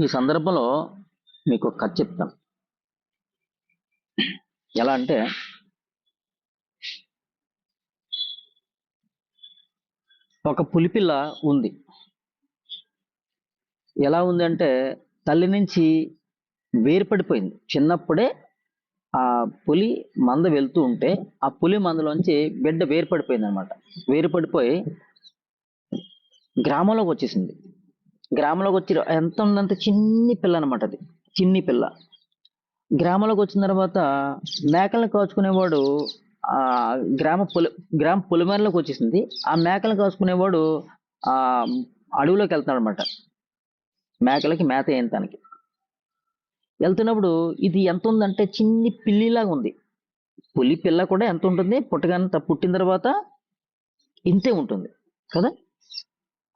ఈ సందర్భంలో మీకు ఒక కథ చెప్తాను. ఎలా అంటే, ఒక పులిపిల్ల ఉంది. ఎలా ఉంది అంటే, తల్లి నుంచి వేరుపడిపోయింది. చిన్నప్పుడే ఆ పులి మంద వెళ్తూ ఉంటే ఆ పులి మందలోంచి బిడ్డ వేరుపడిపోయింది అనమాట. వేరుపడిపోయి గ్రామంలోకి వచ్చేసింది. గ్రామంలోకి వచ్చి ఎంత ఉందంటే చిన్ని పిల్ల అనమాట. అది చిన్ని పిల్ల. గ్రామంలోకి వచ్చిన తర్వాత మేకలను కాచుకునేవాడు ఆ గ్రామ పొలిమేరలోకి వచ్చేసింది. ఆ మేకలను కాచుకునేవాడు ఆ అడవిలోకి వెళ్తున్నాడు అనమాట. మేకలకి మేత వేయటానికి వెళ్తున్నప్పుడు ఇది ఎంత ఉందంటే చిన్ని పిల్లిలాగా ఉంది. పులి పిల్ల కూడా ఎంత ఉంటుంది, పుట్టిన తర్వాత ఇంతే ఉంటుంది కదా.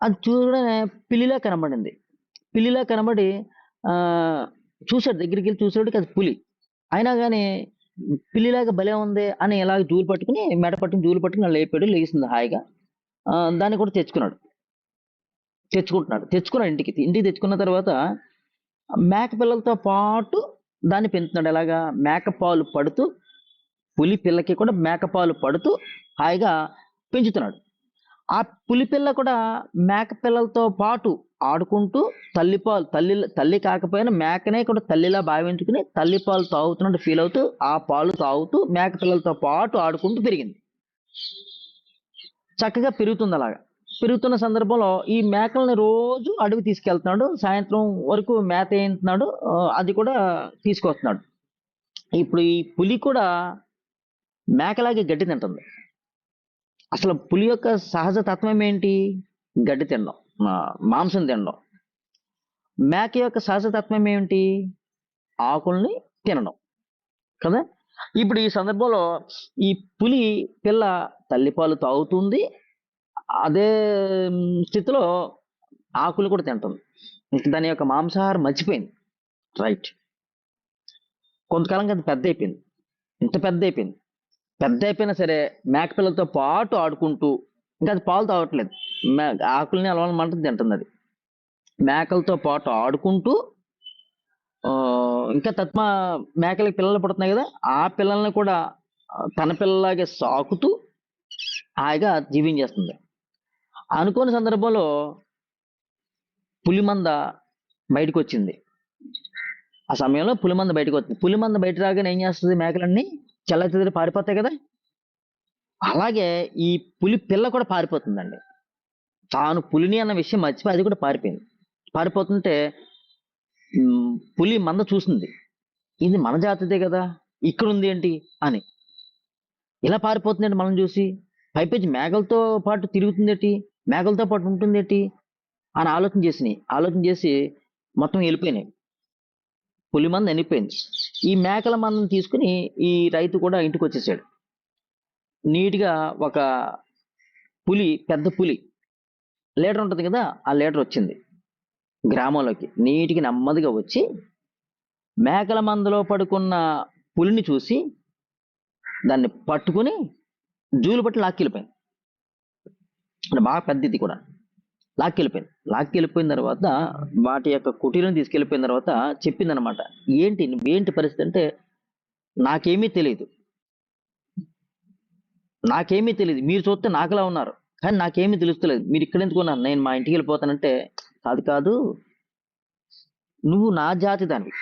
అది చూడగానే పిల్లిలా కనబడింది. పిల్లిలా కనబడి ఆ చూశాడు, దగ్గరికి వెళ్ళి చూసేవాడికి అది పులి. అయినా కానీ పిల్లిలాగా భలే ఉంది అని ఇలా జూలు పట్టుకుని మెడ పట్టుకుని జూలు పట్టుకుని లేపాడు. లేచింది హాయిగా. దాన్ని కూడా తెచ్చుకున్నాడు ఇంటికి తెచ్చుకున్న తర్వాత మేక పిల్లలతో పాటు దాన్ని పెంచుతున్నాడు. ఎలాగా మేక పాలు పడుతూ, పులి పిల్లకి కూడా మేక పాలు పడుతూ హాయిగా పెంచుతున్నాడు. ఆ పులి పిల్ల కూడా మేక పిల్లలతో పాటు ఆడుకుంటూ తల్లి కాకపోయినా మేకనే కూడా తల్లిలా భావించుకుని తల్లి పాలు తాగుతున్నట్టు ఫీల్ అవుతూ ఆ పాలు తాగుతూ మేక పిల్లలతో పాటు ఆడుకుంటూ పెరిగింది. చక్కగా పెరుగుతుంది. అలాగా పెరుగుతున్న సందర్భంలో ఈ మేకల్ని రోజు అడవి తీసుకెళ్తున్నాడు. సాయంత్రం వరకు మేత వేయించుతున్నాడు. అది కూడా తీసుకొస్తున్నాడు. ఇప్పుడు ఈ పులి కూడా మేకలాగే గడ్డి తింటుంది. అసలు పులి యొక్క సహజ తత్వం ఏంటి? గడ్డి తినడం, మాంసం తినడం. మేక యొక్క సహజ తత్వం ఏమిటి? ఆకుల్ని తినడం కదా. ఇప్పుడు ఈ సందర్భంలో ఈ పులి పిల్ల తల్లిపాలు తాగుతుంది, అదే స్థితిలో ఆకులు కూడా తింటుంది. దాని యొక్క మాంసాహారం మర్చిపోయింది. రైట్. కొంతకాలంగా అది పెద్ద అయిపోయింది. ఇంత పెద్ద అయిపోయినా సరే మేక పిల్లలతో పాటు ఆడుకుంటూ, ఇంకా అది పాలు తాగట్లేదు, ఆకుల్ని అలవాటు తింటుంది. అది మేకలతో పాటు ఆడుకుంటూ ఇంకా మేకలకి పిల్లలు పుడుతున్నాయి కదా, ఆ పిల్లల్ని కూడా తన పిల్లలాగే సాకుతూ హాయిగా జీవించేస్తుంది. అనుకోని సందర్భంలో పులిమంద బయటకు వచ్చింది. ఆ సమయంలో పులిమంద బయటకు వచ్చింది. పులిమంద బయట రాగానే ఏం చేస్తుంది? మేకలన్నీ చెల్లచెదిరి పారిపోతాయి కదా. అలాగే ఈ పులి పిల్ల కూడా పారిపోతుందండి. తాను పులిని అన్న విషయం మర్చిపోయి అది కూడా పారిపోతుంటే పులి మంద చూసింది, ఇది మన జాతిదే కదా, ఇక్కడ ఉంది ఏంటి అని. ఇలా పారిపోతుందండి మనం చూసి. పైపెచ్చి మేకలతో పాటు తిరుగుతుందేటి, మేకలతో పాటు ఉంటుందేటి అని ఆలోచన చేసి మొత్తం వెళ్ళిపోయినాయి. పులి మంద వెళ్ళిపోయింది. ఈ మేకల మందను తీసుకుని ఈ రైతు కూడా ఇంటికి వచ్చేసాడు. నీట్గా ఒక పెద్ద పులి లీడర్ ఉంటుంది కదా, ఆ లీడర్ వచ్చింది గ్రామంలోకి. నీటికి నెమ్మదిగా వచ్చి మేకల మందలో పడుకున్న పులిని చూసి దాన్ని పట్టుకుని జూలు పట్టి లాక్కెళ్ళిపోయింది. అంటే బాగా పెద్దది కూడా. లాక్కెళ్ళిపోయిన తర్వాత వాటి యొక్క కుటీరం తీసుకెళ్ళిపోయిన తర్వాత చెప్పిందనమాట. నువ్వేంటి పరిస్థితి అంటే, నాకేమీ తెలియదు, మీరు చూస్తే నాకులా ఉన్నారు కానీ నాకేమీ తెలుస్తలేదు, మీరు ఇక్కడ ఎందుకు ఉన్నారు, నేను మా ఇంటికి వెళ్ళిపోతానంటే, కాదు, నువ్వు నా జాతి దానివి,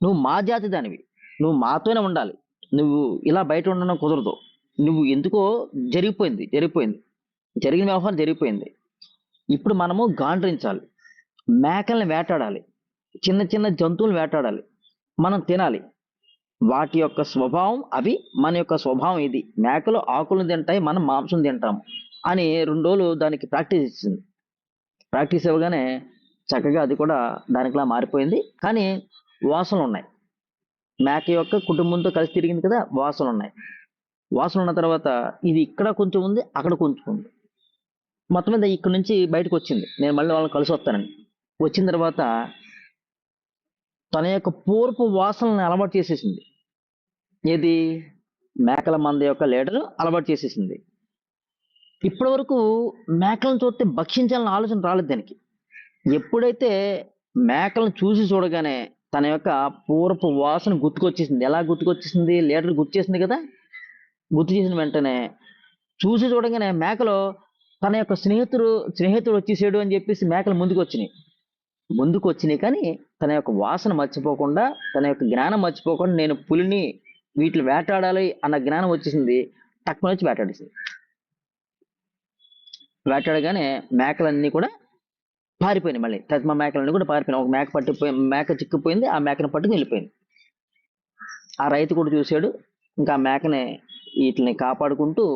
నువ్వు మా జాతి దానివి, నువ్వు మాతోనే ఉండాలి, నువ్వు ఇలా బయట ఉండడం కుదరదు, నువ్వు ఎందుకో జరిగిపోయింది, జరిగిన వ్యవహారం జరిగిపోయింది. ఇప్పుడు మనము గాండ్రించాలి, మేకల్ని వేటాడాలి, చిన్న చిన్న జంతువులు వేటాడాలి, మనం తినాలి. వాటి యొక్క స్వభావం అవి, మన యొక్క స్వభావం ఇది. మేకలు ఆకులను తింటాయి, మనం మాంసం తింటాము అని 2 రోజులు దానికి ప్రాక్టీస్ ఇచ్చింది. ప్రాక్టీస్ ఇవ్వగానే చక్కగా అది కూడా దానికిలా మారిపోయింది. కానీ వాసనలు ఉన్నాయి. మేక యొక్క కుటుంబంతో కలిసి తిరిగింది కదా, వాసనలు ఉన్న తర్వాత ఇది ఇక్కడ కొంచెం ఉంది, అక్కడ కొంచెం ఉంది. మొత్తం మీద ఇక్కడ నుంచి బయటకు వచ్చింది. నేను మళ్ళీ వాళ్ళని కలిసి వస్తానని. వచ్చిన తర్వాత తన యొక్క పూర్వపు వాసనలను అలవాటు చేసేసింది. ఏది? మేకల మంద యొక్క లీడర్ అలవాటు చేసేసింది. ఇప్పటి వరకు మేకలను చూస్తే భక్షించాలన్న ఆలోచన రాలేదు దానికి. ఎప్పుడైతే మేకలను చూడగానే తన యొక్క పూర్వపు వాసన గుర్తుకొచ్చేసింది. ఎలా గుర్తుకొచ్చేసింది? లీడర్ గుర్తు చేసింది కదా! గుర్తు చేసిన వెంటనే చూడగానే మేకలు తన యొక్క స్నేహితుడు వచ్చేసాడు అని చెప్పేసి మేకలు ముందుకొచ్చినాయి కానీ తన యొక్క వాసన మర్చిపోకుండా, తన యొక్క జ్ఞానం మర్చిపోకుండా నేను పులిని వీటిని వేటాడాలి అన్న జ్ఞానం వచ్చేసింది. టక్కున వచ్చి వేటాడేసింది. వేటాడగానే మేకలన్నీ కూడా పారిపోయినాయి. మళ్ళీ తస్మా మేకలన్నీ కూడా పారిపోయినాయి. ఒక మేక చిక్కిపోయింది. ఆ మేకను పట్టుకుని వెళ్ళిపోయింది. ఆ రైతు కూడా చూశాడు. ఇంకా ఆ మేకని వీటిని కాపాడుకుంటూ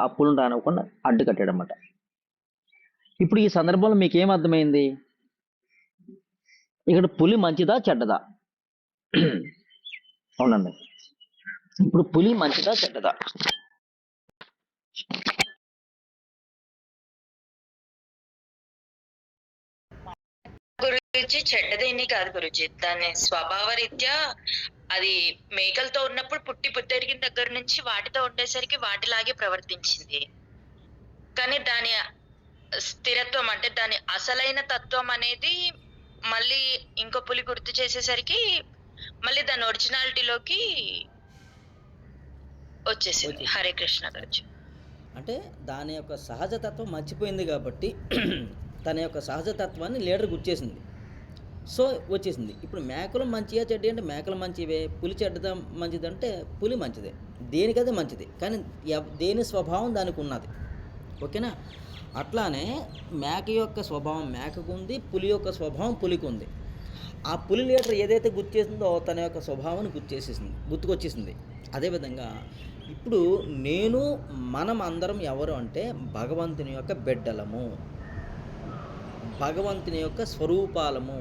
ఆ పులిని రానివ్వకుండా అడ్డు కట్టాడనమాట. ఇప్పుడు ఈ సందర్భంలో మీకు ఏం అర్థమైంది? ఇక్కడ పులి మంచిదా చెడ్డదా? అవునండి. ఇప్పుడు పులి మంచిదా చెడ్డదా? గురుజీ, చెడ్డదేని కాదు గురుజీ. దాని స్వభావరీత్యా అది మేకలతో ఉన్నప్పుడు పుట్టెరిగిన దగ్గర నుంచి వాటితో ఉండేసరికి వాటిలాగే ప్రవర్తించింది. కానీ దాని స్థిరత్వం అంటే దాని అసలైన తత్వం అనేది మళ్ళీ ఇంకో పులి గుర్తు చేసేసరికి మళ్ళీ దాని ఒరిజినాలిటీలోకి వచ్చేసింది. హరే కృష్ణ గురుజీ. అంటే దాని యొక్క సహజతత్వం మర్చిపోయింది కాబట్టి తన యొక్క సహజతత్వాన్ని లీడర్ గుర్చేసింది. సో వచ్చేసింది. ఇప్పుడు మేకలు మంచిగా చెడ్డ అంటే మేకలు మంచివే, పులి చెడ్డదా మంచిదంటే పులి మంచిదే. దేనికదే మంచిది, కానీ దేని స్వభావం దానికి ఉన్నది. ఓకేనా? అట్లానే మేక యొక్క స్వభావం మేకకు ఉంది, పులి యొక్క స్వభావం పులికి ఉంది. ఆ పులి లీడర్ ఏదైతే గుర్చేసిందో తన యొక్క స్వభావాన్ని గుర్తుకొచ్చేసింది. అదేవిధంగా ఇప్పుడు మనం అందరం ఎవరు అంటే భగవంతుని యొక్క బిడ్డలము, భగవంతుని యొక్క స్వరూపాలము,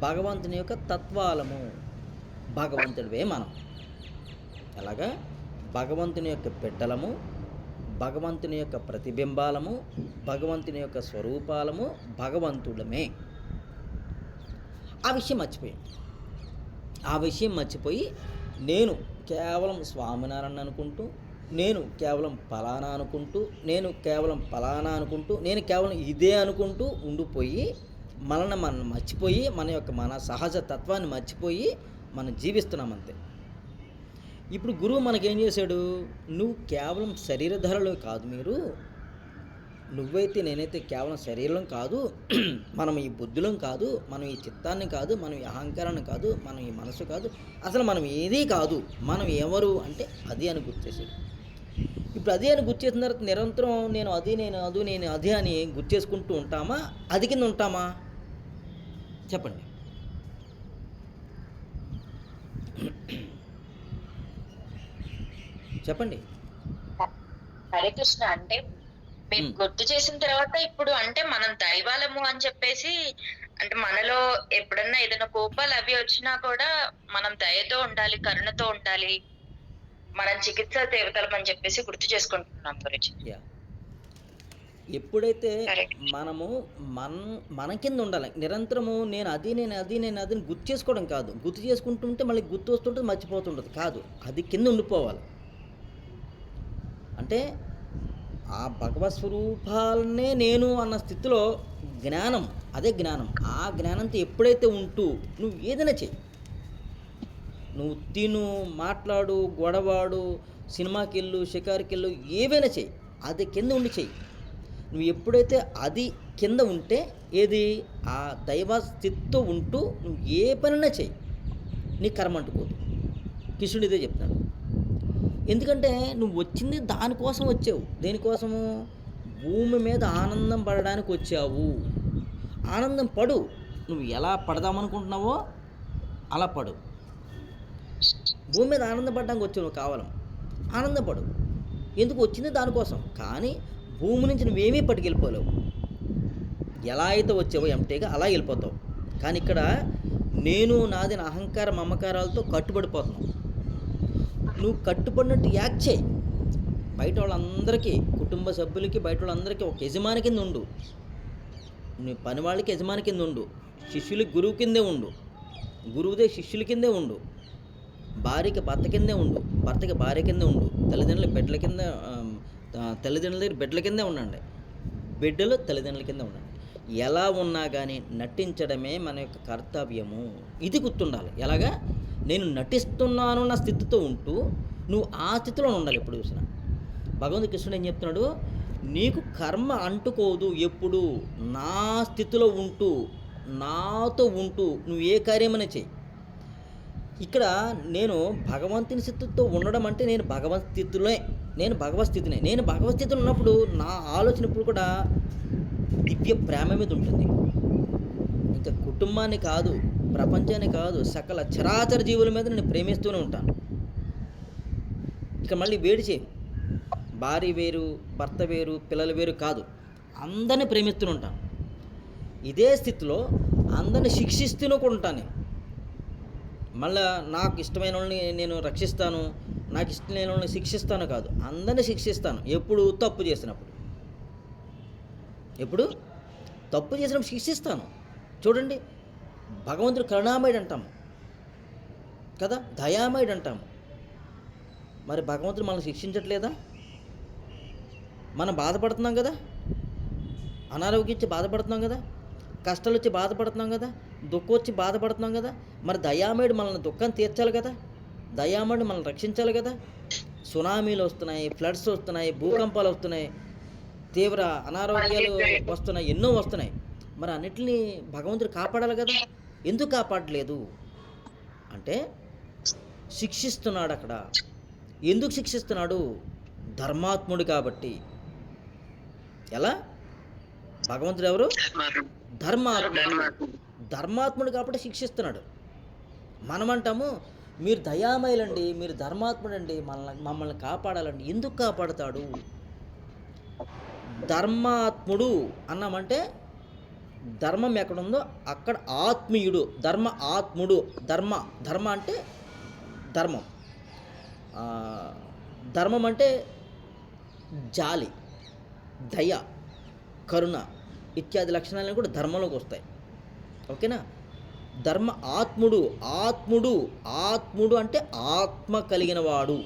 భగవంతుని యొక్క తత్వాలము, భగవంతుడివే మనం. అలాగా భగవంతుని యొక్క బిడ్డలము, భగవంతుని యొక్క ప్రతిబింబాలము, భగవంతుని యొక్క స్వరూపాలము, భగవంతుడమే. ఆ విషయం మర్చిపోయి నేను కేవలం స్వామినారాయణ అనుకుంటూ, నేను కేవలం ఫలానా అనుకుంటూ, నేను కేవలం ఇదే అనుకుంటూ ఉండిపోయి మనం మర్చిపోయి మన సహజ తత్వాన్ని మర్చిపోయి మనం జీవిస్తున్నామంతే. ఇప్పుడు గురువు మనకేం చేశాడు? నువ్వు కేవలం శరీరధారలో కాదు, నువ్వైతే నేనైతే కేవలం శరీరం కాదు, మనం ఈ బుద్ధులం కాదు, మనం ఈ చిత్తాన్ని కాదు, మనం ఈ అహంకారాన్ని కాదు, మనం ఈ మనసు కాదు, అసలు మనం ఏదీ కాదు, మనం ఎవరు అంటే అది అని గుర్తేసాడు. ఇప్పుడు అదే అని గుర్తేసిన తర్వాత నిరంతరం నేను అది అని గుర్తేసుకుంటూ ఉంటామా? అది కింద ఉంటామా? చెప్పండి. చెప్పండి. హరే కృష్ణ. అంటే మీరు గుర్తు చేసిన తర్వాత ఇప్పుడు అంటే మనం దైవాలము అని చెప్పేసి, అంటే మనలో ఎప్పుడన్నా ఏదైనా కోపాలు అవి వచ్చినా కూడా మనం దయతో ఉండాలి, కరుణతో ఉండాలి, మనం చికిత్స దేవతలం అని చెప్పేసి గుర్తు చేసుకుంటున్నాం గురించి. ఎప్పుడైతే మనము మన కింద ఉండాలి, నిరంతరము నేను అది గుర్తు చేసుకోవడం కాదు. గుర్తు చేసుకుంటుంటే మళ్ళీ గుర్తు వస్తుంటుంది, మర్చిపోతుంటుంది కాదు, అది కింద ఉండిపోవాలి. అంటే ఆ భగవత్ స్వరూపాలనే నేను అన్న స్థితిలో అదే జ్ఞానం. ఆ జ్ఞానంతో ఎప్పుడైతే ఉంటూ నువ్వు ఏదైనా చెయ్యి, నువ్వు తిను, మాట్లాడు, గొడవాడు, సినిమాకి వెళ్ళు, షికారుకి వెళ్ళు, ఏవైనా చెయ్యి, అది కింద ఉండి చెయ్యి. నువ్వు ఎప్పుడైతే అది కింద ఉంటే ఏది ఆ దైవ స్థితితో ఉంటూ నువ్వు ఏ పనైనా చెయ్యి, నీ కర్మ అంటుకోదు. కృష్ణుడు ఇదే చెప్తాడు. ఎందుకంటే నువ్వు వచ్చింది దానికోసం వచ్చావు. దేనికోసము? భూమి మీద ఆనందం పడడానికి వచ్చావు. ఆనందం పడు. నువ్వు ఎలా పడదామనుకుంటున్నావో అలా పడు. భూమి మీద ఆనందపడడానికి వచ్చావు, నువ్వు కావాలం ఆనందపడు. ఎందుకు వచ్చింది? దానికోసం. కానీ భూమి నుంచి నువ్వేమీ పట్టుకెళ్ళిపోలేవు. ఎలా అయితే వచ్చావో ఎంటీగా అలా వెళ్ళిపోతావు. కానీ ఇక్కడ నాది నా అహంకార మమకారాలతో కట్టుబడిపోతున్నావు. నువ్వు కట్టుబడినట్టు యాక్ట్ చేయి. బయట వాళ్ళందరికీ, కుటుంబ సభ్యులకి, బయట వాళ్ళందరికీ ఒక యజమాని కింద ఉండు. నీ పని వాళ్ళకి యజమాని కింద ఉండు. శిష్యులకి గురువు కిందే ఉండు. గురువుదే శిష్యుల కిందే ఉండు. భార్యకి భర్త కిందే ఉండు. భర్తకి భార్య కిందే ఉండు. తల్లిదండ్రుల బిడ్డల కింద, తల్లిదండ్రుల దగ్గర బిడ్డల కిందే ఉండండి. బిడ్డలు తల్లిదండ్రుల కింద ఉండండి. ఎలా ఉన్నా కానీ నటించడమే మన యొక్క కర్తవ్యము. ఇది గుర్తుండాలి. ఎలాగా? నేను నటిస్తున్నాను నా స్థితితో ఉంటూ నువ్వు ఆ స్థితిలో ఉండాలి ఎప్పుడు చూసినా. భగవంతుడు కృష్ణుడు ఏం చెప్తున్నాడు? నీకు కర్మ అంటుకోదు ఎప్పుడు నా స్థితిలో ఉంటూ నాతో ఉంటూ నువ్వు ఏ కార్యమైనా చెయ్యి. ఇక్కడ నేను భగవంతుని స్థితితో ఉండడం అంటే నేను భగవత్ స్థితిలోనే, నేను భగవత్ స్థితిలో ఉన్నప్పుడు నా ఆలోచన ఇప్పుడు కూడా దివ్య ప్రేమ మీద ఉంటుంది. ఇంకా కుటుంబాన్ని కాదు, ప్రపంచాన్ని కాదు, సకల చరాచర జీవుల మీద నేను ప్రేమిస్తూనే ఉంటాను. ఇక మళ్ళీ వేడి చేయను. భార్య వేరు, భర్త వేరు, పిల్లలు వేరు కాదు, అందరినీ ప్రేమిస్తూనే ఉంటాను. ఇదే స్థితిలో అందరిని శిక్షిస్తూనే కూడా ఉంటాను నేను. మళ్ళా నాకు ఇష్టమైన వాళ్ళని నేను రక్షిస్తాను, నాకు ఇష్టం లేని వాళ్ళని శిక్షిస్తాను కాదు, అందరినీ శిక్షిస్తాను. ఎప్పుడు? తప్పు చేసినప్పుడు. ఎప్పుడు? తప్పు చేసినప్పుడు శిక్షిస్తాను. చూడండి, భగవంతుడు కరుణామయుడు అంటాము కదా, దయామయుడు అంటాము. మరి భగవంతుడు మనల్ని శిక్షించట్లేదా? మనం బాధపడుతున్నాం కదా, అనారోగ్యం వచ్చి బాధపడుతున్నాం కదా, కష్టాలు వచ్చి బాధపడుతున్నాం కదా, దుఃఖం వచ్చి బాధపడుతున్నాం కదా. మరి దయామయుడు మనల్ని దుఃఖాన్ని తీర్చాలి కదా, దయామయుడు మనల్ని రక్షించాలి కదా. సునామీలు వస్తున్నాయి, ఫ్లడ్స్ వస్తున్నాయి, భూకంపాలు వస్తున్నాయి, తీవ్ర అనారోగ్యాలు వస్తున్నాయి, ఎన్నో వస్తున్నాయి. మరి అన్నిటిని భగవంతుడు కాపాడాలి కదా. ఎందుకు కాపాడలేదు అంటే శిక్షిస్తున్నాడు అక్కడ. ఎందుకు శిక్షిస్తున్నాడు? ధర్మాత్ముడు కాబట్టి. ఎలా? భగవంతుడు ఎవరు? ధర్మాత్ముడు కాబట్టి శిక్షిస్తున్నాడు. మనం అంటాము మీరు దయామయులండి, మీరు ధర్మాత్ముడండి, మమ్మల్ని కాపాడాలండి. ఎందుకు కాపాడుతాడు? ధర్మాత్ముడు అన్నామంటే ధర్మం ఎక్కడుందో అక్కడ ఆత్మీయుడు. ఆత్ముడు. ధర్మ అంటే ధర్మం. ధర్మం అంటే జాలి, దయ, కరుణ ఇత్యాది లక్షణాలను కూడా ధర్మంలోకి వస్తాయి. ఓకేనా? ధర్మ ఆత్ముడు. ఆత్ముడు అంటే ఆత్మ కలిగిన వాడు.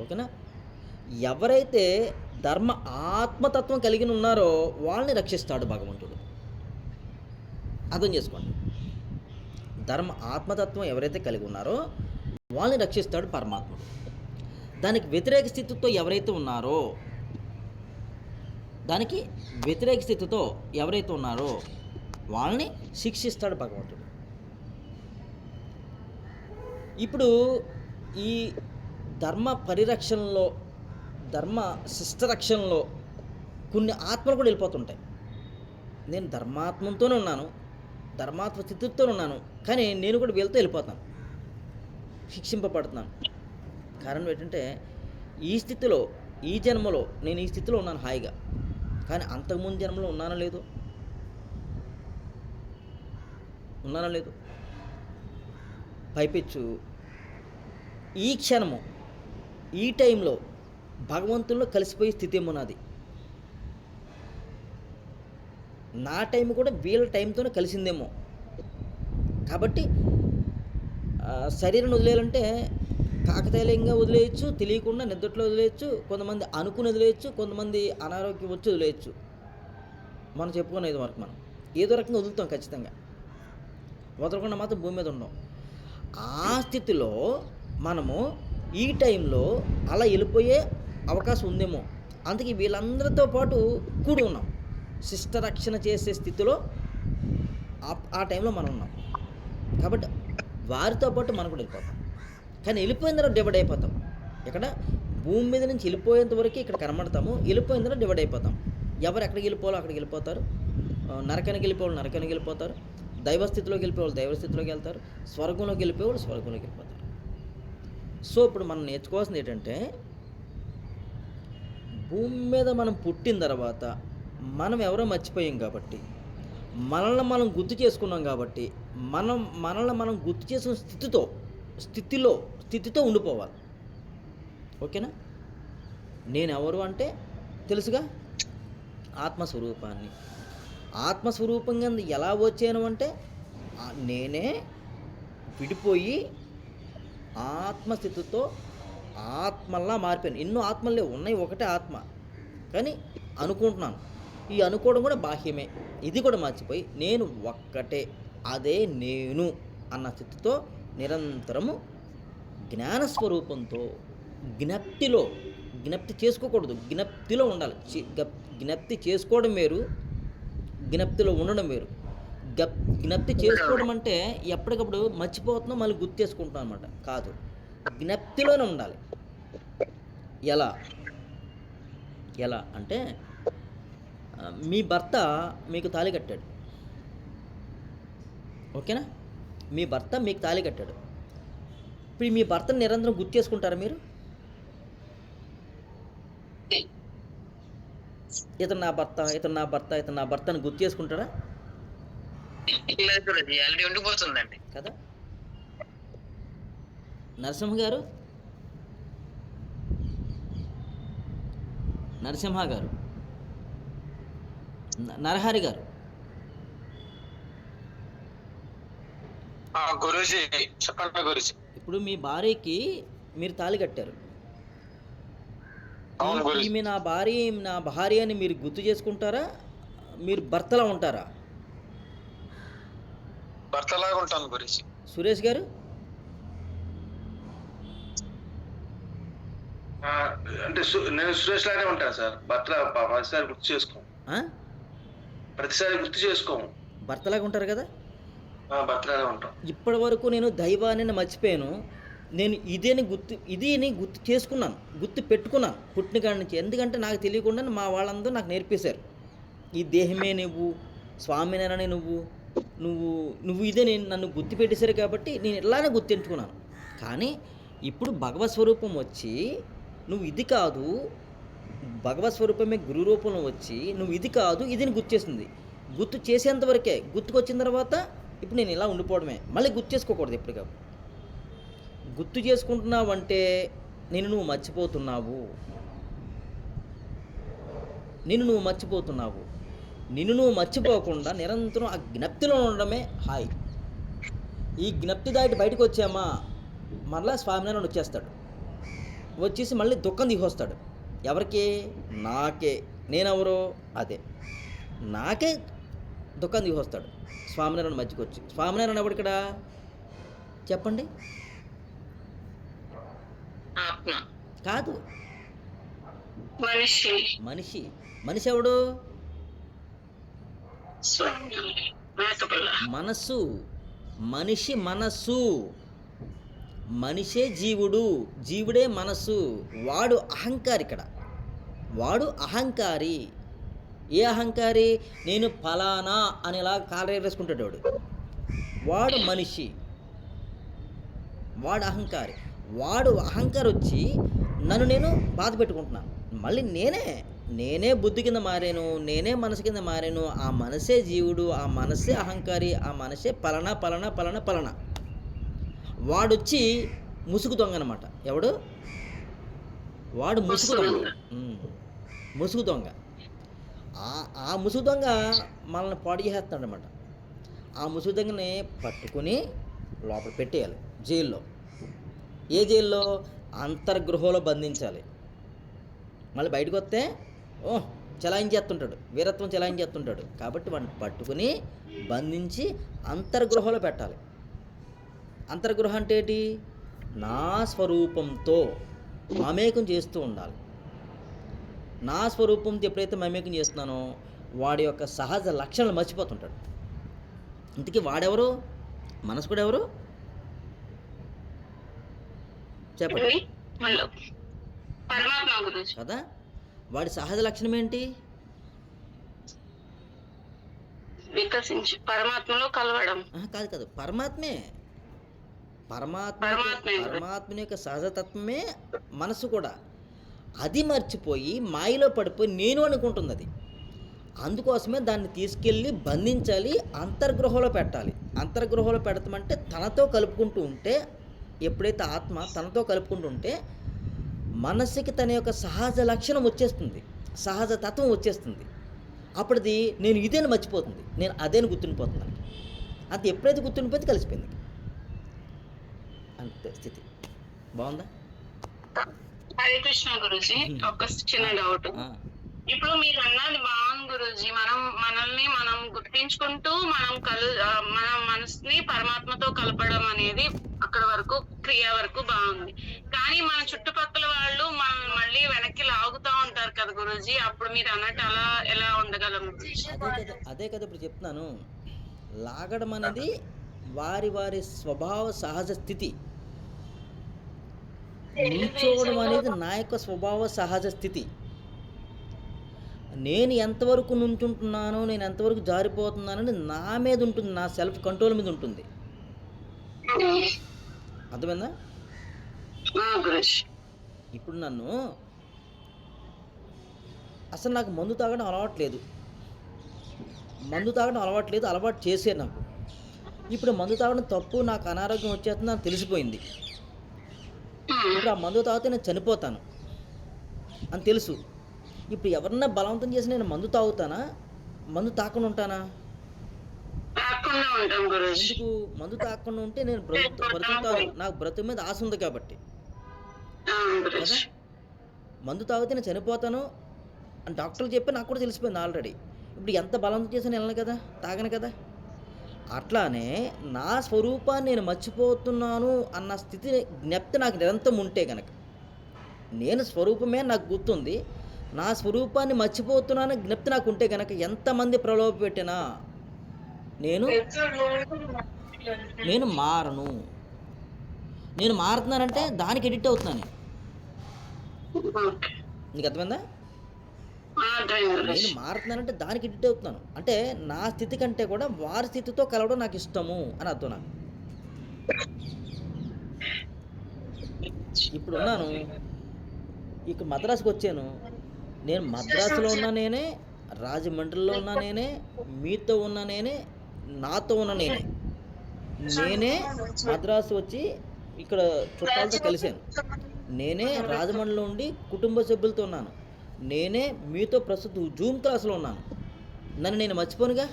ఓకేనా? ఎవరైతే ధర్మ ఆత్మతత్వం కలిగి ఉన్నారో వాళ్ళని రక్షిస్తాడు భగవంతుడు. అర్థం చేసుకోండి. ధర్మ ఆత్మతత్వం ఎవరైతే కలిగి ఉన్నారో వాళ్ళని రక్షిస్తాడు పరమాత్ముడు. దానికి వ్యతిరేక స్థితితో ఎవరైతే ఉన్నారో వాళ్ళని శిక్షిస్తాడు భగవంతుడు. ఇప్పుడు ఈ ధర్మ పరిరక్షణలో, ధర్మ శిష్టరక్షణలో కొన్ని ఆత్మలు కూడా వెళ్ళిపోతుంటాయి. నేను ధర్మాత్మతోనే ఉన్నాను, ధర్మాత్మ స్థితితో ఉన్నాను, కానీ నేను కూడా వీళ్ళతో వెళ్ళిపోతాను, శిక్షింపబడుతున్నాను. కారణం ఏంటంటే ఈ స్థితిలో, ఈ జన్మలో నేను ఈ స్థితిలో ఉన్నాను హాయిగా, కానీ అంతకుముందు జన్మలో ఉన్నానో లేదు. పైపెచ్చు ఈ క్షణము, ఈ టైంలో భగవంతుల్లో కలిసిపోయే స్థితి ఏమో నాది. నా టైం కూడా వీళ్ళ టైంతోనే కలిసిందేమో. కాబట్టి శరీరం వదిలేయాలంటే కాకతాళీయంగా వదిలేయచ్చు, తెలియకుండా నిద్రలో వదిలేయచ్చు, కొంతమంది అనుకుని వదిలేయచ్చు, కొంతమంది అనారోగ్యం వచ్చి వదిలేయచ్చు. మనం చెప్పుకునేది వరకు మనం ఏదో రకంగా వదులుతాం ఖచ్చితంగా, వదలకుండా మాత్రం భూమి మీద ఉండం. ఆ స్థితిలో మనము ఈ టైంలో అలా వెళ్ళిపోయే అవకాశం ఉందేమో. అందుకే వీళ్ళందరితో పాటు కూడి ఉన్నాం. శిష్టరక్షణ చేసే స్థితిలో ఆ టైంలో మనం ఉన్నాం. కాబట్టి వారితో పాటు మనం కూడా వెళ్ళిపోతాం. కానీ వెళ్ళిపోయిన తర్వాత డివైడ్ అయిపోతాం. ఇక్కడ భూమి మీద నుంచి వెళ్ళిపోయేంత వరకు ఇక్కడ కనబడతాము, వెళ్ళిపోయిన తర్వాత డివైడ్ అయిపోతాం. ఎవరు ఎక్కడికి వెళ్ళిపోవాలో అక్కడికి వెళ్ళిపోతారు, నరకానికి వెళ్ళిపోవాలి నరకానికి వెళ్ళిపోతారు, దైవస్థితిలోకి వెళ్ళిపోవాలి దైవస్థితిలోకి వెళ్తారు, స్వర్గంలోకి వెళ్ళిపోవాలి స్వర్గంలోకి వెళ్ళిపోతారు. సో ఇప్పుడు మనం నేర్చుకోవాల్సింది ఏంటంటే, భూమి మీద మనం పుట్టిన తర్వాత మనం ఎవరో మర్చిపోయాం కాబట్టి, మనల్ని మనం గుర్తు చేసుకున్నాం కాబట్టి, మనల్ని మనం గుర్తు చేసుకున్న స్థితితో ఉండిపోవాలి. ఓకేనా? నేను ఎవరు అంటే తెలుసుగా, ఆత్మస్వరూపాన్ని. ఆత్మస్వరూపంగా ఎలా వచ్చాను అంటే నేనే విడిపోయి ఆత్మస్థితితో ఆత్మల్లా మారిపోయాను. ఎన్నో ఆత్మలే ఉన్నాయి, ఒకటే ఆత్మ, కానీ అనుకుంటున్నాను ఈ అనుకోవడం కూడా బాహ్యమే. ఇది కూడా మర్చిపోయి నేను ఒక్కటే, అదే నేను అన్న స్థితితో నిరంతరము జ్ఞానస్వరూపంతో జ్ఞప్తి చేసుకోకూడదు, జ్ఞప్తిలో ఉండాలి. జ్ఞప్తి చేసుకోవడం వేరు, జ్ఞప్తిలో ఉండడం వేరు. జ్ఞప్తి చేసుకోవడం అంటే ఎప్పటికప్పుడు మర్చిపోతున్నాం మళ్ళీ గుర్తు చేసుకుంటాం అనమాట. కాదు, జ్ఞప్తిలోనే ఉండాలి. ఎలా ఎలా అంటే మీ భర్త మీకు తాళి కట్టాడు, ఓకేనా? మీ భర్త మీకు తాళి కట్టాడు. ఇప్పుడు మీ భర్తను నిరంతరం గుర్తు చేసుకుంటారా మీరు? ఇతను నా భర్త, ఇతను నా భర్త, ఇతను నా భర్త అని గుర్తు చేసుకుంటారా? ఆల్రెడీ ఉండిపోతుందండి కదా. నరసింహ గారు, నరహరి గారు, గురూజీ చెప్పండి గురూజీ. ఇప్పుడు మీ భార్యకి మీరు తాళి కట్టారు. అవును గురూజీ. ఈమె నా భార్య అని మీరు గుర్తు చేసుకుంటారా? మీరు భర్తలా ఉంటారా? భర్తలాగా ఉంటాను గురూజీ. సురేష్ గారు? అంటే నేను సురేష్ లానే ఉంటాను సార్. ప్రతిసారి గుర్తు చేసుకోము. ప్రతిసారి గుర్తు చేసుకోము. భర్తలాగా ఉంటారు కదా. భర్తలానే ఉంటాం. ఇప్పటి వరకు నేను దైవాన్ని మర్చిపోయాను. నేను ఇదిని గుర్తు చేసుకున్నాను, గుర్తు పెట్టుకున్నాను పుట్టిన కాడి నుంచి. ఎందుకంటే నాకు తెలియకుండా మా వాళ్ళందరూ నాకు నేర్పేశారు. ఈ దేహమే నువ్వు, స్వామినేనని నువ్వు ఇదే నన్ను గుర్తు పెట్టేశారు. కాబట్టి నేను ఇలానే గుర్తించుకున్నాను. కానీ ఇప్పుడు భగవత్ స్వరూపం వచ్చి నువ్వు ఇది కాదు, భగవత్ స్వరూపమే గురు రూపంలో వచ్చి నువ్వు ఇది కాదు ఇదిని గుర్తు చేసింది. గుర్తు చేసేంతవరకే, గుర్తుకొచ్చిన తర్వాత ఇప్పుడు నేను ఇలా ఉండిపోవడమే. మళ్ళీ గుర్తు చేసుకోకూడదు. ఎప్పటికప్పుడు గుర్తు చేసుకుంటున్నావు అంటే నువ్వు మర్చిపోతున్నావు. నిన్ను నువ్వు మర్చిపోకుండా నిరంతరం ఆ జ్ఞప్తిలో ఉండడమే హాయ్. ఈ జ్ఞప్తి దాటి బయటకు వచ్చామా మరలా స్వామినారాయణ వచ్చేస్తాడు. వచ్చేసి మళ్ళీ దుఃఖం దిగొస్తాడు. ఎవరికి? నాకే. నేనెవరో అదే నాకే దుఃఖం దిగొస్తాడు స్వామినారాయణ మధ్యకి వచ్చి. స్వామినారాయణ ఎవడు ఇక్కడ చెప్పండి? ఆత్మ కాదు, మనిషి. మనిషి ఎవడు? మనస్సు. మనస్సు. మనిషే జీవుడు, జీవుడే మనస్సు. వాడు అహంకారి. ఇక్కడ వాడు అహంకారి. ఏ అహంకారి? నేను ఫలానా అనేలా కాలేరేసుకుంటాడు వాడు మనిషి. వాడు అహంకారి. వాడు అహంకారి వచ్చి నేను బాధ పెట్టుకుంటున్నాను. మళ్ళీ నేనే బుద్ధి కింద మారాను, నేనే మనసు కింద మారాను. ఆ మనసే జీవుడు, ఆ మనసే అహంకారి, ఆ మనసే పలన. వాడొచ్చి ముసుగు దొంగ అనమాట. ఎవడు? వాడు ముసుగు దొంగ. ఆ ముసుగు దొంగ మనల్ని పాడు చేసేస్తాడు అనమాట. ఆ ముసుగు దొంగని పట్టుకుని లోపల పెట్టేయాలి జైల్లో. ఏ జైల్లో? అంతర్గృహంలో బంధించాలి. మళ్ళీ బయటకు వస్తే చలాయించేస్తుంటాడు, వీరత్వం చలాయించేస్తుంటాడు. కాబట్టి వాడిని పట్టుకుని బంధించి అంతర్గృహంలో పెట్టాలి. అంతర్గృహం అంటే ఏంటి? నా స్వరూపంతో మమేకం చేస్తూ ఉండాలి. నా స్వరూపంతో ఎప్పుడైతే మమేకం చేస్తున్నానో వాడి యొక్క సహజ లక్షణాలు మర్చిపోతుంటాడు. ఇంతకీ వాడెవరు? మనసు కూడా ఎవరు చెప్పండి కదా. వాడి సహజ లక్షణం ఏంటి? వికసించి పరమాత్మలో కలవడం. కాదు, పరమాత్మ యొక్క సహజతత్వమే మనసు కూడా. అది మర్చిపోయి మాయలో పడిపోయి నేను అనుకుంటుంది అది. అందుకోసమే దాన్ని తీసుకెళ్ళి బంధించాలి, అంతర్గృహంలో పెట్టాలి. అంతర్గృహంలో పెడతామంటే తనతో కలుపుకుంటూ ఉంటే, ఎప్పుడైతే ఆత్మ తనతో కలుపుకుంటూ ఉంటే మనస్సుకి తన యొక్క సహజ లక్షణం వచ్చేస్తుంది, సహజ తత్వం వచ్చేస్తుంది. అప్పుడుది నేను ఇదేని మర్చిపోతుంది, నేను అదేని గుర్తుండిపోతున్నాను. అది ఎప్పుడైతే గుర్తుండిపోతే కలిసిపోయింది. అంతే స్థితి. బాగుందా? హరే కృష్ణ గురుజీ. ఒక చిన్న డౌట్. ఇప్పుడు మీరు అన్నది బాగుంది గురూజీ. మనల్ని మనం గుర్తించుకుంటూ మన మనసుని పరమాత్మతో కలపడం అనేది అక్కడ వరకు క్రియ వరకు బాగుంది. కానీ మన చుట్టుపక్కల వాళ్ళు మనల్ని మళ్ళీ వెనక్కి లాగుతా ఉంటారు కదా గురూజీ. అప్పుడు మీరు అన్నట్టు అలా ఎలా ఉండగలము? అదే కదా ఇప్పుడు చెప్తున్నాను. లాగడం అనేది వారి వారి స్వభావ సహజ స్థితి. నిల్చోవడం అనేది నా యొక్క స్వభావ సహజ స్థితి. నేను ఎంతవరకు నుంచుంటున్నానో, నేను ఎంతవరకు జారిపోతున్నానని నా మీద ఉంటుంది, నా సెల్ఫ్ కంట్రోల్ మీద ఉంటుంది. అర్థమైందా? ఇప్పుడు నన్ను అసలు నాకు మందు తాగడం అలవాట్లేదు, అలవాటు చేసే నాకు. ఇప్పుడు మందు తాగడం తప్పు, నాకు అనారోగ్యం వచ్చేస్తుంది నాకు తెలిసిపోయింది. ఇప్పుడు ఆ మందు తాగితే నేను చనిపోతాను అని తెలుసు. ఇప్పుడు ఎవరన్నా బలవంతం చేసి నేను మందు తాగుతానా, మందు తాకుండా ఉంటానా? ఎందుకు? మందు తాకుండా ఉంటే నేను బ్రతుకుతాను, నాకు బ్రతుకు మీద ఆశ ఉంది కాబట్టి కదా. మందు తాగితే నేను చనిపోతాను అని డాక్టర్లు చెప్పి నాకు కూడా తెలిసిపోయింది ఆల్రెడీ. ఇప్పుడు ఎంత బలవంతం చేసి నేను వెళ్ళను కదా, తాగను కదా. అట్లానే నా స్వరూపాన్ని నేను మర్చిపోతున్నాను అన్న స్థితి జ్ఞప్తి నాకు నిరంతరం ఉంటే కనుక, నేను స్వరూపమే నాకు గుర్తుంది, నా స్వరూపాన్ని మర్చిపోతున్నాను జ్ఞప్తి నాకు ఉంటే కనుక, ఎంతమంది ప్రలోభ పెట్టినా నేను మారను. నేను మారుతున్నానంటే దానికి ఎడిట్ అవుతున్నాను. నీకు అర్థమైందా? నేను మారుతున్నానంటే దానికి ఎడిట్ అవుతున్నాను. అంటే నా స్థితి కంటే కూడా వారి స్థితితో కలవడం నాకు ఇష్టము అని అర్థం. నాకు ఇప్పుడు ఉన్నాను, ఇక మద్రాసుకు వచ్చాను. నేను మద్రాసులో ఉన్న నేనే, రాజమండ్రిలో ఉన్న నేనే, మీతో ఉన్న నేనే, నాతో ఉన్న నేనే మద్రాసు వచ్చి ఇక్కడ చుట్టాలతో కలిశాను. నేనే రాజమండ్రిలో ఉండి కుటుంబ సభ్యులతో ఉన్నాను. నేనే మీతో ప్రస్తుతం జూమ్ క్లాసులో ఉన్నాను. నన్ను నేను మర్చిపోనుగా,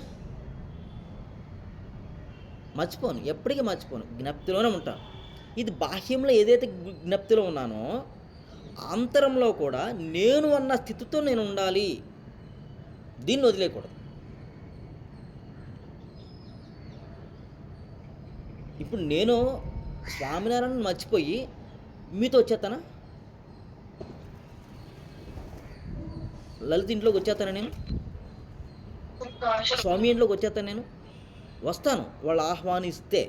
మర్చిపోను, ఎప్పటికీ మర్చిపోను, జ్ఞప్తిలోనే ఉంటాను. ఇది బాహ్యంలో ఏదైతే జ్ఞప్తిలో ఉన్నానో అంతరంలో కూడా నేను అన్న స్థితితో నేను ఉండాలి. దీన్ని వదిలేయకూడదు. ఇప్పుడు నేను స్వామినారాయణ మర్చిపోయి మీతో వచ్చేస్తానా? లలిత ఇంట్లోకి వచ్చేస్తాను, నేను స్వామి ఇంట్లోకి వచ్చేస్తాను. నేను వస్తాను, వాళ్ళు ఆహ్వానిస్తే,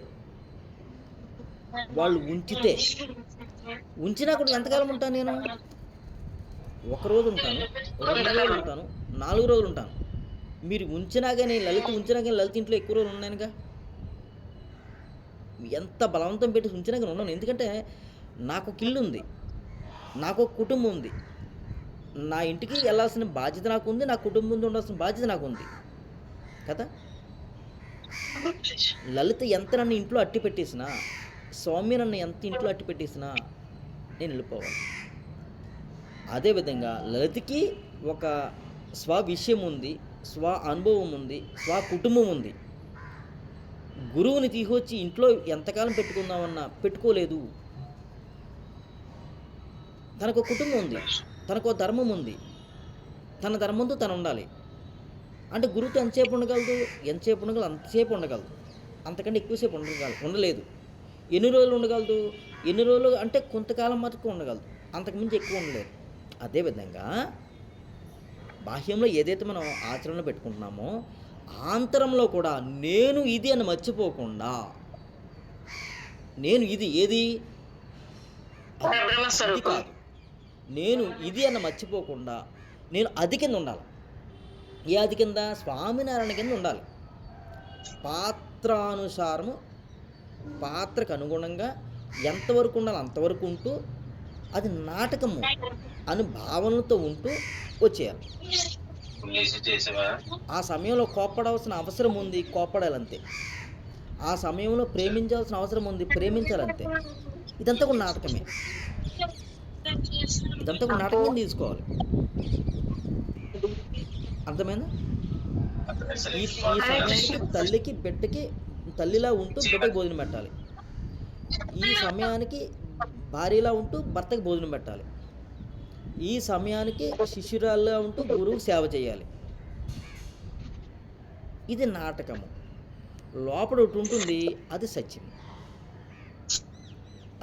వాళ్ళు ఉంచినా కూడా ఎంతకాలం ఉంటాను నేను? ఒకరోజు ఉంటాను, 2 రోజులు ఉంటాను, 4 రోజులు ఉంటాను. మీరు ఉంచినా కానీ లలిత ఇంట్లో ఎక్కువ రోజులు ఉన్నానుగా. ఎంత బలవంతం పెట్టి ఉంచినా కానీ ఉన్నాను. ఎందుకంటే నాకు ఒక ఇల్లు ఉంది, నాకు ఒక కుటుంబం ఉంది. నా ఇంటికి వెళ్ళాల్సిన బాధ్యత నాకు ఉంది, నా కుటుంబంతో ఉండాల్సిన బాధ్యత నాకు ఉంది కదా. లలిత ఎంత నన్ను ఇంట్లో అట్టి పెట్టేసినా, స్వామి నన్ను ఎంత ఇంట్లో అట్టి పెట్టేసినా నేను వెళ్ళిపోవాలి. అదేవిధంగా లలితకి ఒక స్వ విషయం ఉంది, స్వ అనుభవం ఉంది, స్వ కుటుంబం ఉంది. గురువుని తీసుకొచ్చి ఇంట్లో ఎంతకాలం పెట్టుకుందామన్నా పెట్టుకోలేదు. తనకు కుటుంబం ఉంది, తనకు ధర్మం ఉంది, తన ధర్మంతో తను ఉండాలి. అంటే గురువుతో ఎంతసేపు ఉండగలదు? అంతసేపు ఉండగలదు, అంతకంటే ఎక్కువసేపు ఉండలేదు. ఎన్ని రోజులు ఉండగలదు? ఎన్ని రోజులు అంటే కొంతకాలం మటుకు ఉండగలదు, అంతకుమించి ఎక్కువ ఉండలేదు. అదేవిధంగా బాహ్యంలో ఏదైతే మనం ఆచరణలో పెట్టుకుంటున్నామో ఆంతరంలో కూడా నేను ఇది అని మర్చిపోకుండా, నేను ఇది ఏది కాదు, నేను ఇది అని మర్చిపోకుండా నేను అది కింద ఉండాలి. ఏ అది కింద? స్వామినారాయణ కింద ఉండాలి. పాత్రానుసారము, పాత్రకు అనుగుణంగా ఎంతవరకు ఉండాలి అంతవరకు ఉంటూ, అది నాటకము అని భావనతో ఉంటూ వచ్చేయాలి. ఆ సమయంలో కోప్పడవలసిన అవసరం ఉంది, కోప్పడాలంతే. ఆ సమయంలో ప్రేమించాల్సిన అవసరం ఉంది, ప్రేమించాలంతే. ఇదంతా కూడా నాటకమే, ఇదంతా కూడా నాటకం తీసుకోవాలి. అర్థమైందా? ఈ సమయానికి తల్లికి బిడ్డకి, తల్లిలా ఉంటూ బిడ్డకి భోజనం పెట్టాలి. ఈ సమయానికి భార్యలా ఉంటూ భర్తకి భోజనం పెట్టాలి. ఈ సమయానికి శిష్యురాలుగా ఉంటూ గురువు సేవ చేయాలి. ఇది నాటకము. లోపల ఒకటి ఉంటుంది, అది సత్యం.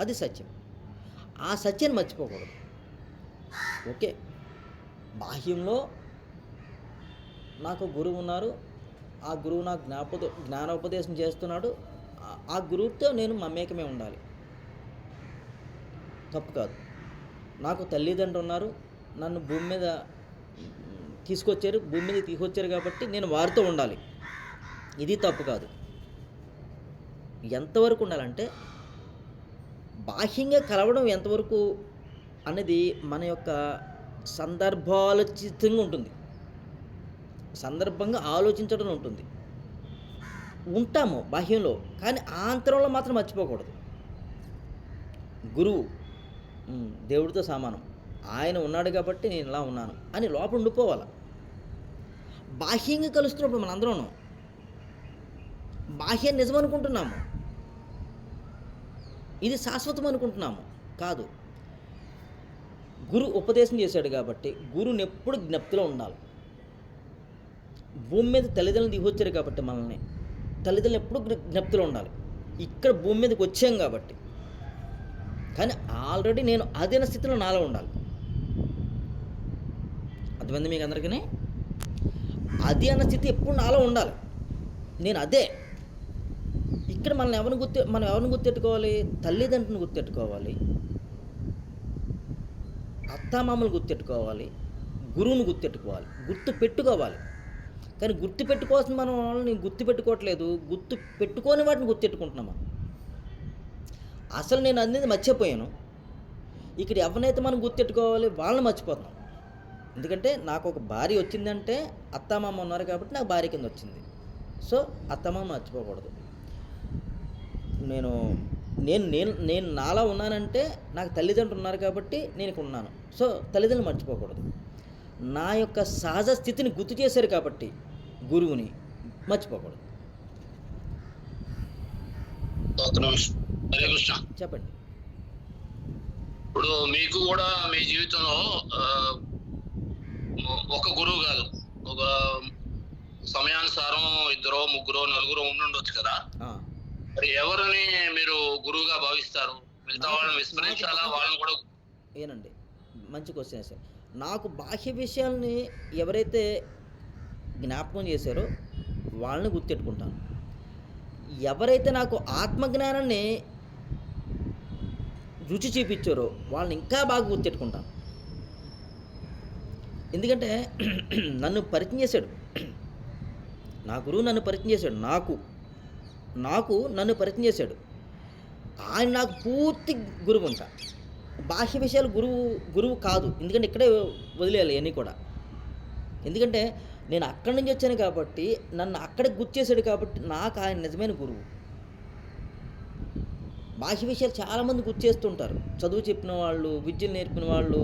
అది సత్యం. ఆ సత్యాన్ని మర్చిపోకూడదు. ఓకే, బాహ్యంలో నాకు గురువు ఉన్నారు, ఆ గురువు నాకు జ్ఞానోపదేశం చేస్తున్నాడు, ఆ గురువుతో నేను మమేకమే ఉండాలి. తప్పు కాదు. నాకు తల్లిదండ్రులు ఉన్నారు, నన్ను భూమి మీద తీసుకొచ్చారు కాబట్టి నేను వారితో ఉండాలి. ఇది తప్పు కాదు. ఎంతవరకు ఉండాలంటే బాహ్యంగా కలవడం ఎంతవరకు అనేది మన యొక్క సందర్భాలోచితంగా ఉంటుంది. సందర్భంగా ఆలోచించడం ఉంటుంది. ఉంటాము బాహ్యంలో, కానీ ఆంతరంలో మాత్రం మర్చిపోకూడదు. గురువు దేవుడితో సమానం, ఆయన ఉన్నాడు కాబట్టి నేను ఇలా ఉన్నాను అని లోపల ఉండిపోవాలి. బాహ్యంగా కలుస్తున్నప్పుడు మనందరం బాహ్యం నిజం అనుకుంటున్నాము, ఇది శాశ్వతం అనుకుంటున్నాము. కాదు. గురువు ఉపదేశం చేశాడు కాబట్టి గురువుని ఎప్పుడు జ్ఞప్తిలో ఉండాలి. భూమి మీద తల్లిదండ్రులు దిగొచ్చారు కాబట్టి మనల్ని తల్లిదండ్రులు ఎప్పుడు జ్ఞప్తిలో ఉండాలి. ఇక్కడ భూమి మీదకి వచ్చాం కాబట్టి, కానీ ఆల్రెడీ నేను అదే స్థితిలో నాలో ఉండాలి. అర్థమైంది మీకు అందరికీ? అది అన్న స్థితి ఎప్పుడు నాలో ఉండాలి. నేను అదే. ఇక్కడ మనం ఎవరిని గుర్తెట్టుకోవాలి? తల్లిదండ్రులను గుర్తెట్టుకోవాలి, అత్తామామలు గుర్తెట్టుకోవాలి, గురువుని గుర్తు పెట్టుకోవాలి. కానీ గుర్తు పెట్టుకోవాల్సిన మనం వాళ్ళని గుర్తు పెట్టుకోవట్లేదు, గుర్తు పెట్టుకోని వాటిని గుర్తెట్టుకుంటున్నాం. అసలు నేను అనేది మర్చిపోయాను. ఇక్కడ ఎవరినైతే మనం గుర్తెట్టుకోవాలి వాళ్ళని మర్చిపోతున్నాం. ఎందుకంటే నాకు ఒక భార్య వచ్చిందంటే అత్తామామ ఉన్నారు కాబట్టి నాకు భార్య కింద వచ్చింది. సో అత్తమామ మర్చిపోకూడదు. నేను నేను నేను నేను నాలా ఉన్నానంటే నాకు తల్లిదండ్రులు ఉన్నారు కాబట్టి నేను ఇక్కడ ఉన్నాను. సో తల్లిదండ్రులు మర్చిపోకూడదు. నా యొక్క సహజ స్థితిని గుర్తు చేశారు కాబట్టి గురువుని మర్చిపోకూడదు. హరే కృష్ణ. చెప్పండి. ఇప్పుడు మీకు కూడా మీ జీవితంలో ఒక గురువు కాదు, ఒక సమయానుసారం 2, 3, 4 ఉండుండొచ్చు కదా. మరి ఎవరిని మీరు గురువుగా భావిస్తారు? మిగతా వాళ్ళని విస్మరించాలా? వాళ్ళని కూడా ఏనండి, మంచి క్వశ్చన్ సార్. నాకు బాహ్య విషయాల్ని ఎవరైతే జ్ఞాపకం చేశారో వాళ్ళని గుర్తెట్టుకుంటాను. ఎవరైతే నాకు ఆత్మజ్ఞానాన్ని రుచి చూపించారో వాళ్ళని ఇంకా బాగా గుర్తెట్టుకుంటాను. ఎందుకంటే నన్ను పరిచయం చేశాడు, నా గురువు నన్ను పరిచయం చేశాడు, నన్ను పరిచయం చేశాడు. ఆయన నాకు పూర్తి గురువు. ఇంకా బాహ్య విషయాలు గురువు కాదు. ఎందుకంటే ఇక్కడే వదిలేయాలి అన్నీ కూడా. ఎందుకంటే నేను అక్కడి నుంచి వచ్చాను కాబట్టి నన్ను అక్కడికి గుర్తు చేశాడు కాబట్టి నాకు ఆయన నిజమైన గురువు. బాహ్య విషయాలు చాలామంది గుర్తు చేస్తుంటారు. చదువు చెప్పిన వాళ్ళు, విద్యలు నేర్పిన వాళ్ళు,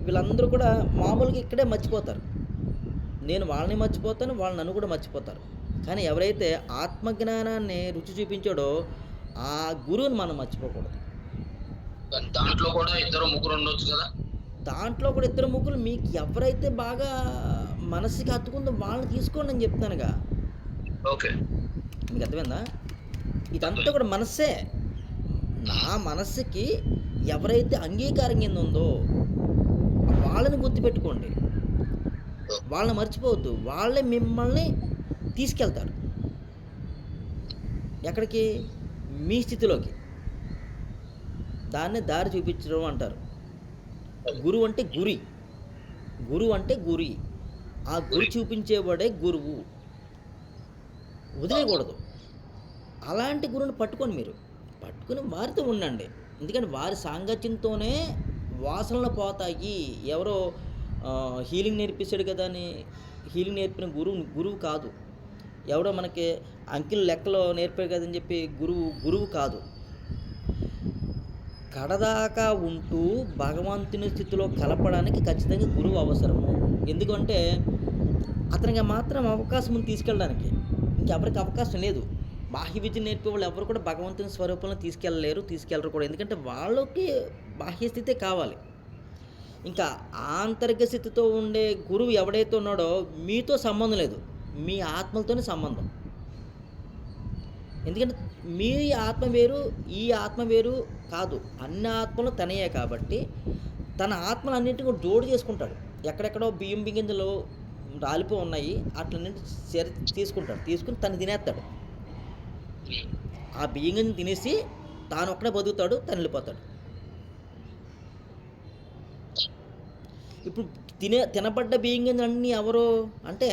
వీళ్ళందరూ కూడా మామూలుగా ఇక్కడే మర్చిపోతారు. నేను వాళ్ళని మర్చిపోతాను, వాళ్ళు నన్ను కూడా మర్చిపోతారు. కానీ ఎవరైతే ఆత్మజ్ఞానాన్ని రుచి చూపించాడో ఆ గురువుని మనం మర్చిపోకూడదు. దాంట్లో కూడా 2, 3 ఉండొచ్చు కదా. దాంట్లో కూడా 2, 3 మీకు ఎవరైతే బాగా మనసుకి హత్తుకుందో వాళ్ళని తీసుకోండి అని చెప్తానుగా. ఓకే, మీకు అర్థమైందా? ఇదంతా కూడా మనస్సే. నా మనస్సుకి ఎవరైతే అంగీకారం కింద ఉందో వాళ్ళని గుర్తుపెట్టుకోండి, వాళ్ళని మర్చిపోవద్దు. వాళ్ళే మిమ్మల్ని తీసుకెళ్తారు ఎక్కడికి? మీ స్థితిలోకి. దాన్ని దారి చూపించడం అంటారు. గురువు అంటే గురి. ఆ గురి చూపించేవాడే గురువు. వదిలేయకూడదు. అలాంటి గురువుని పట్టుకొని వారితో ఉండండి. ఎందుకంటే వారి సాంగత్యంతోనే వాసనలు పోతాయి. ఎవరో హీలింగ్ నేర్పిస్తాడు కదా అని హీలింగ్ నేర్పిన గురువు కాదు. ఎవడో మనకి అంకిల్ లెక్కలో నేర్పాడు కదని చెప్పి గురువు కాదు. కడదాకా ఉంటూ భగవంతుని స్థితిలో కలపడానికి ఖచ్చితంగా గురువు అవసరము. ఎందుకంటే అతనికి మాత్రం అవకాశం తీసుకెళ్ళడానికి, ఇంకెవరికి అవకాశం లేదు. బాహ్య విద్య నేర్పే వాళ్ళు ఎవరు కూడా భగవంతుని స్వరూపంలో తీసుకెళ్ళరు కూడా. ఎందుకంటే వాళ్ళకి బాహ్య స్థితే కావాలి. ఇంకా ఆంతరిక స్థితితో ఉండే గురువు ఎవడైతే ఉన్నాడో మీతో సంబంధం లేదు, మీ ఆత్మలతోనే సంబంధం. ఎందుకంటే మీ ఆత్మ వేరు, ఈ ఆత్మ వేరు కాదు, అన్ని ఆత్మలు తనయే. కాబట్టి తన ఆత్మలు అన్నింటినీ కూడా జోడు చేసుకుంటాడు. ఎక్కడెక్కడో బియ్యం గింజలు రాలిపో ఉన్నాయి, అట్లన్నింటి తీసుకుంటాడు, తీసుకుని తను తినేస్తాడు. ఆ బియ్యం గింజలు తినేసి తాను ఒక్కడే బతుకుతాడు, తను వెళ్ళిపోతాడు. ఇప్పుడు తినబడ్డ బియ్యం గింజలు అన్నీ ఎవరు అంటే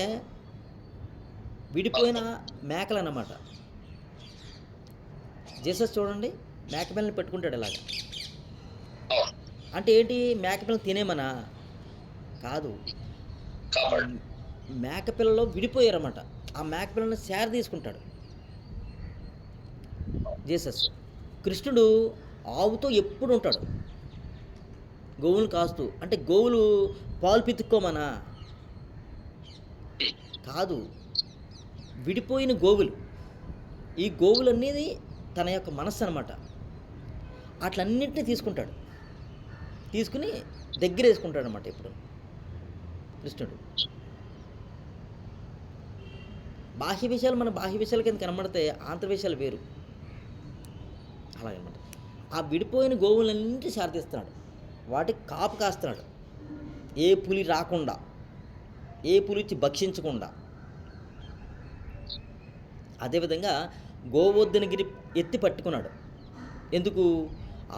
విడిపోయిన మేకలు అన్నమాట. జీసస్ చూడండి, మేకపిల్లని పెట్టుకుంటాడు ఇలాగ. అంటే ఏంటి, మేకపిల్లని తినేమనా కాదు, మేకపిల్లలో విడిపోయారన్నమాట. ఆ మేకపిల్లని సేర తీసుకుంటాడు జీసస్. కృష్ణుడు ఆవుతో ఎప్పుడు ఉంటాడు, గోవులు కాస్తూ. అంటే గోవులు పాలు పితుక్కోమనా కాదు, విడిపోయిన గోవులు. ఈ గోవులు అనేది తన యొక్క మనస్సు అనమాట. అట్లన్నింటినీ తీసుకుంటాడు, తీసుకుని దగ్గర వేసుకుంటాడు అనమాట. ఇప్పుడు కృష్ణుడు బాహ్య విషయాలు మన బాహ్య విషయాల కింద కనబడితే ఆంతర విషయాలు వేరు. అలాగనమాట. ఆ విడిపోయిన గోవులన్నింటినీ శారదిస్తున్నాడు, వాటికి కాపు కాస్తున్నాడు. ఏ పులి రాకుండా, ఏ పులి వచ్చి భక్షించకుండా. అదేవిధంగా గోవర్ధనగిరి ఎత్తి పట్టుకున్నాడు. ఎందుకు,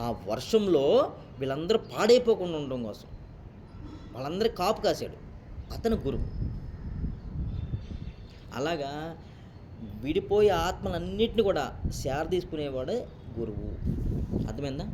ఆ వర్షంలో వీళ్ళందరూ పాడైపోకుండా ఉండడం కోసం వాళ్ళందరికీ కాపు కాశాడు. అతను గురువు. అలాగా విడిపోయే ఆత్మలన్నింటినీ కూడా శార తీసుకునేవాడే గురువు. అర్థమైందా?